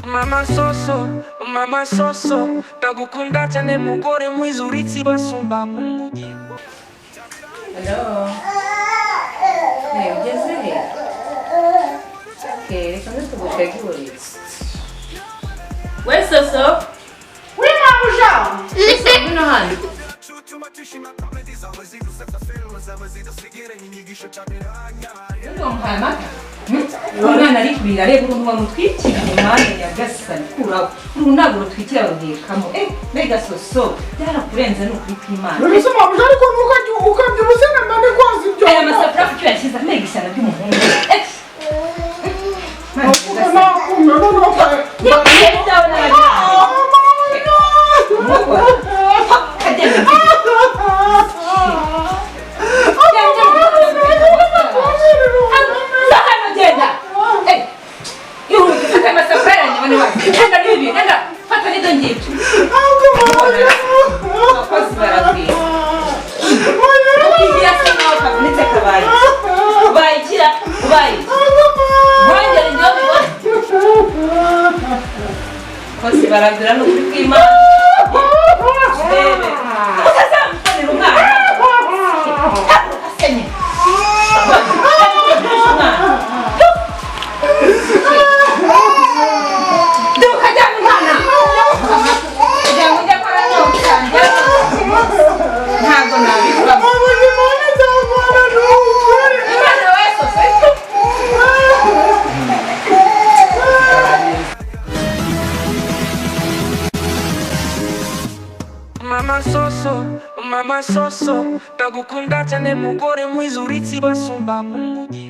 Mama Soso, Mama Soso, ndagukunda cyane mugore mwiza uritsi basumba Mubi. Hello. Hey, ugeze he? Okay, reka tugutegure. We Soso? Oui, maman. Soso, ngwino hano. Umwana ari kurira reba umuntu wamutwikira umwanya nyagasani kuraho urunaguro twikira rudekamo mbega Soso byarakurenze n'ukuri kw'Imana Mbese mabuja ariko ukabyibuze namane kwazi ibyo aya masafuriya kuki yashyize mbega ishyano ry'umuhungu barabwira n'ukuri kw'Imana utazamukorera umwana asenye duka jya mu mwana kugira ngo ujye akora neza ntabwo nabikora Imana we Soso Mama Soso, ndagukunda cyane mugore mwiza uritsi basumba Mubi.